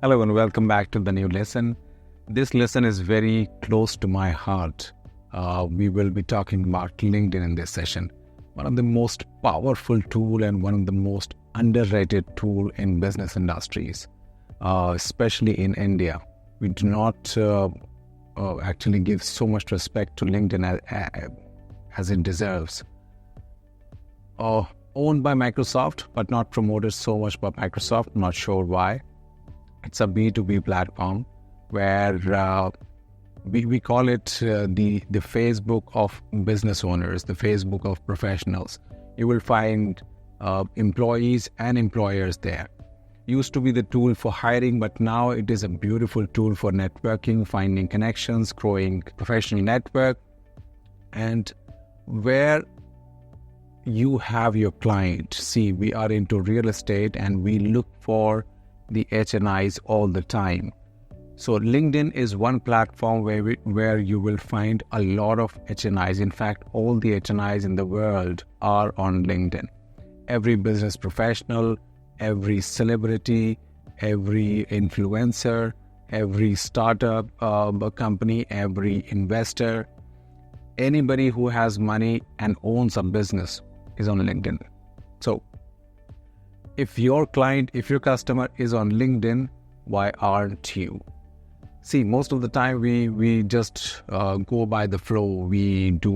Hello and welcome back to the new lesson. This lesson is very close to my heart. We will be talking about LinkedIn in this session. One of the most powerful tool and one of the most underrated tool in business industries, especially in India. We do not actually give so much respect to LinkedIn as it deserves. Owned by Microsoft, but not promoted so much by Microsoft. Not sure why. It's a B2B platform where we call it the Facebook of business owners, the Facebook of professionals. You will find employees and employers there. Used to be the tool for hiring, but now it is a beautiful tool for networking, finding connections, growing professional network, and where you have your client. See, we are into real estate and we look for the HNIs all the time. So LinkedIn is one platform where you will find a lot of HNIs. In fact, all the HNIs in the world are on LinkedIn. Every business professional, every celebrity, every influencer, every startup company, every investor, anybody who has money and owns a business is on LinkedIn. So if your customer is on LinkedIn, why aren't you? See, most of the time we just go by the flow. We do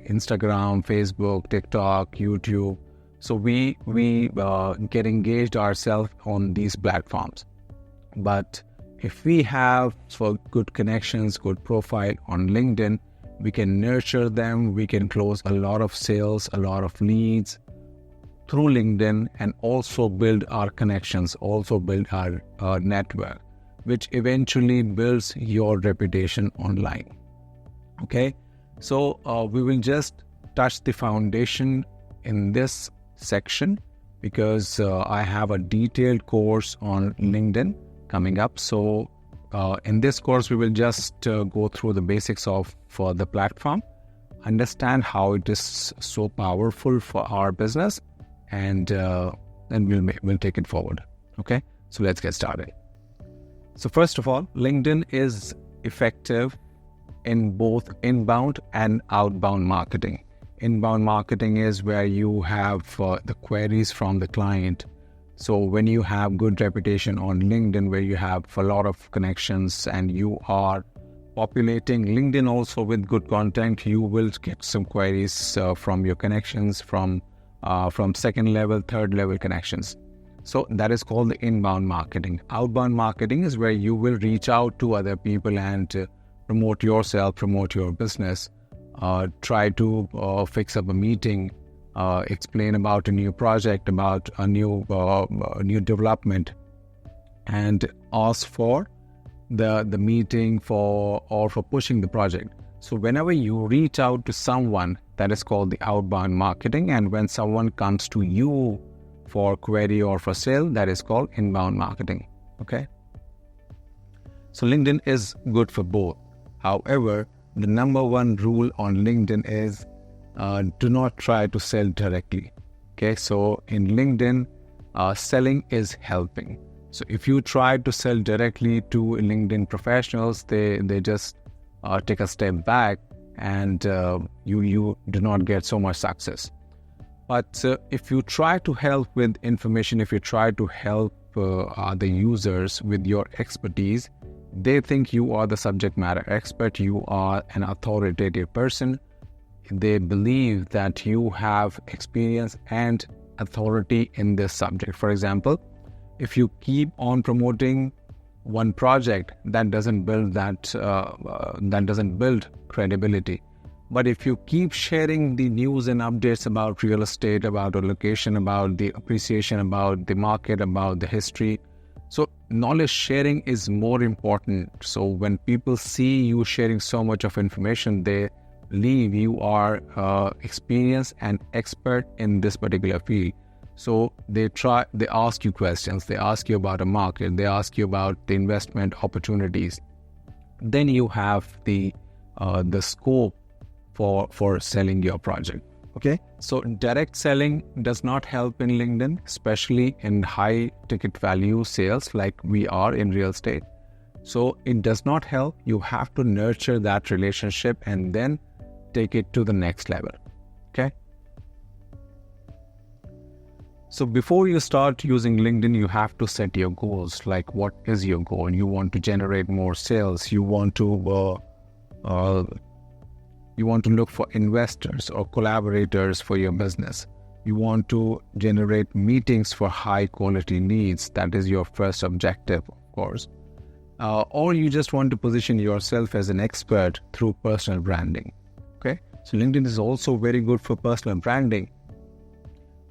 Instagram, Facebook, TikTok, YouTube. So we get engaged ourselves on these platforms. But if we have good connections, good profile on LinkedIn, we can nurture them. We can close a lot of sales, a lot of leads through LinkedIn, and also build our connections, also build our network, which eventually builds your reputation online. Okay, so we will just touch the foundation in this section because I have a detailed course on LinkedIn coming up. So in this course, we will just go through the basics for the platform, understand how it is so powerful for our business, and then we'll take it forward. Okay, so let's get started. So first of all, LinkedIn is effective in both inbound and outbound marketing. Inbound marketing is where you have the queries from the client. So when you have good reputation on LinkedIn, where you have a lot of connections and you are populating LinkedIn also with good content, you will get some queries from your connections, from second level, third level connections. So that is called the inbound marketing. Outbound marketing is where you will reach out to other people and promote yourself, promote your business, try to fix up a meeting, explain about a new project, about a new development, and ask for the meeting for pushing the project. So whenever you reach out to someone, that is called the outbound marketing. And when someone comes to you for query or for sale, that is called inbound marketing. Okay. So LinkedIn is good for both. However, the number one rule on LinkedIn is do not try to sell directly. Okay. So in LinkedIn, selling is helping. So if you try to sell directly to LinkedIn professionals, they just take a step back, and you do not get so much success. But if you try to help with information, if you try to help the users with your expertise, they think you are the subject matter expert, you are an authoritative person. They believe that you have experience and authority in this subject. For example, if you keep on promoting one project, that doesn't build credibility. But if you keep sharing the news and updates about real estate, about a location, about the appreciation, about the market, about the history, so knowledge sharing is more important. So when people see you sharing so much of information, they believe you are experienced and expert in this particular field. So they ask you questions, they ask you about a market, they ask you about the investment opportunities. Then you have the scope for selling your project. Okay, so direct selling does not help in LinkedIn, especially in high ticket value sales like we are in real estate. So it does not help. You have to nurture that relationship and then take it to the next level. Okay. So before you start using LinkedIn, you have to set your goals. Like, what is your goal? You want to generate more sales. You want to look for investors or collaborators for your business. You want to generate meetings for high quality leads. That is your first objective, of course. Or you just want to position yourself as an expert through personal branding. Okay, so LinkedIn is also very good for personal branding.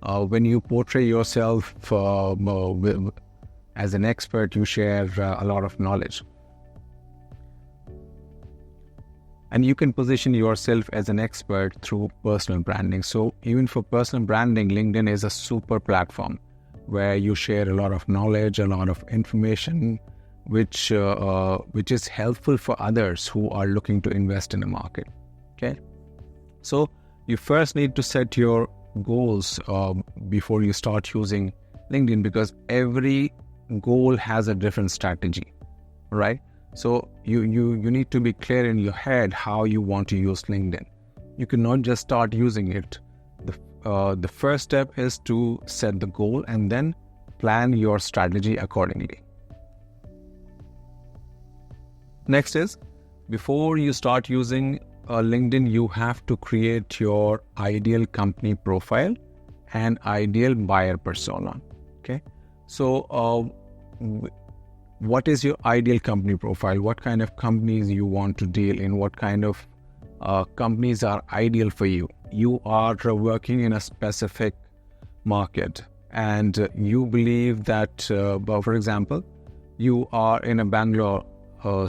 When you portray yourself as an expert, you share a lot of knowledge. And you can position yourself as an expert through personal branding. So even for personal branding, LinkedIn is a super platform where you share a lot of knowledge, a lot of information, which is helpful for others who are looking to invest in the market. Okay, so you first need to set your goals before you start using LinkedIn, because every goal has a different strategy, right? So you need to be clear in your head how you want to use LinkedIn. You cannot just start using it. The first step is to set the goal and then plan your strategy accordingly. Next is, before you start using LinkedIn, you have to create your ideal company profile and ideal buyer persona. Okay, so what is your ideal company profile? What kind of companies you want to deal in? What kind of companies are ideal for you? You are working in a specific market and you believe that, for example, you are in a Bangalore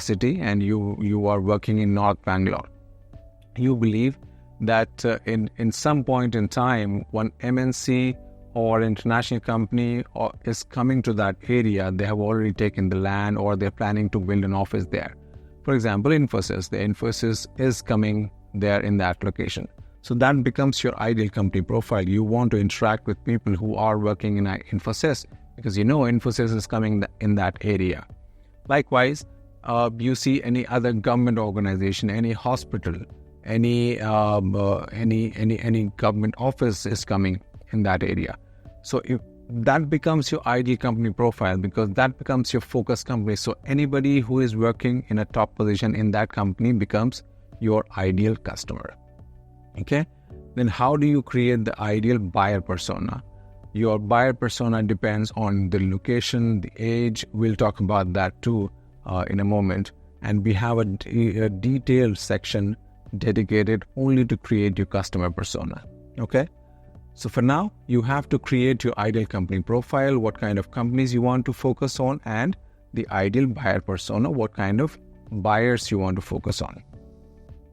city and you are working in North Bangalore. You believe that in some point in time, one MNC or international company is coming to that area. They have already taken the land or they're planning to build an office there. For example, Infosys. The Infosys is coming there in that location. So that becomes your ideal company profile. You want to interact with people who are working in Infosys because you know Infosys is coming in that area. Likewise, you see any other government organization, any hospital, any government office is coming in that area. So if that becomes your ideal company profile, because that becomes your focus company. So anybody who is working in a top position in that company becomes your ideal customer. Okay. Then how do you create the ideal buyer persona? Your buyer persona depends on the location, the age. We'll talk about that too in a moment. And we have a detailed section dedicated only to create your customer persona. Okay. So for now, you have to create your ideal company profile, what kind of companies you want to focus on, and the ideal buyer persona, what kind of buyers you want to focus on.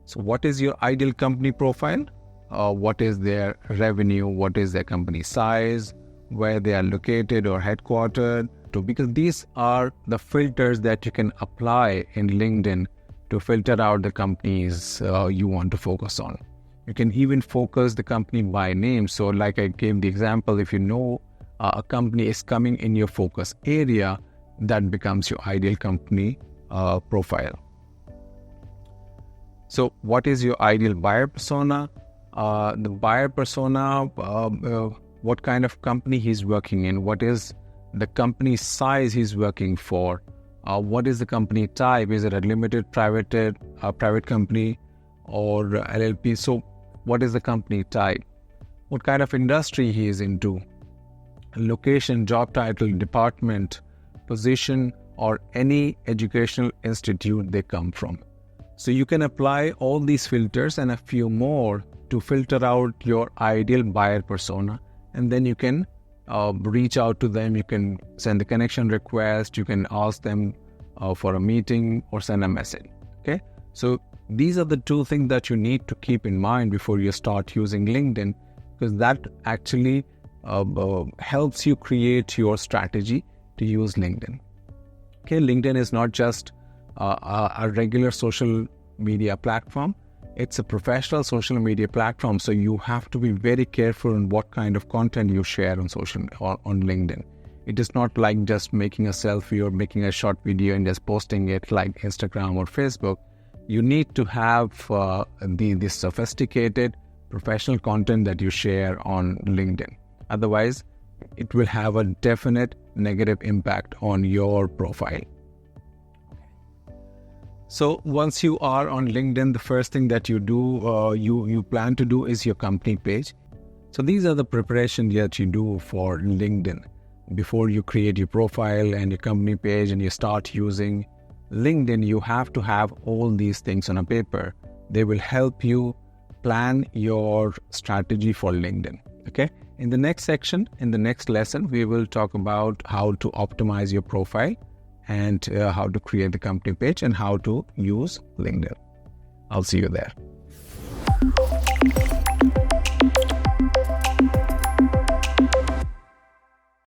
So what is your ideal company profile? What is their revenue? What is their company size? Where they are located or headquartered? Because these are the filters that you can apply in LinkedIn to filter out the companies you want to focus on. You can even focus the company by name. So like I gave the example, if you know a company is coming in your focus area, that becomes your ideal company profile. So what is your ideal buyer persona? The buyer persona, what kind of company he's working in? What is the company size he's working for? What is the company type? Is it a limited private company or LLP? So what is the company type? What kind of industry he is into? Location, job title, department, position, or any educational institute they come from. So you can apply all these filters and a few more to filter out your ideal buyer persona, and then you can reach out to them. You can send the connection request. You can ask them for a meeting or send a message. Okay, so these are the two things that you need to keep in mind before you start using LinkedIn, because that actually helps you create your strategy to use LinkedIn. Okay, LinkedIn is not just a regular social media platform. It's a professional social media platform, so you have to be very careful on what kind of content you share on LinkedIn. It is not like just making a selfie or making a short video and just posting it like Instagram or Facebook. You need to have the sophisticated professional content that you share on LinkedIn. Otherwise, it will have a definite negative impact on your profile. So once you are on LinkedIn, the first thing that you do, you plan to do is your company page. So these are the preparations that you do for LinkedIn. Before you create your profile and your company page and you start using LinkedIn, you have to have all these things on a paper. They will help you plan your strategy for LinkedIn. Okay. In the next section, in the next lesson, we will talk about how to optimize your profile and how to create the company page and how to use LinkedIn. I'll see you there.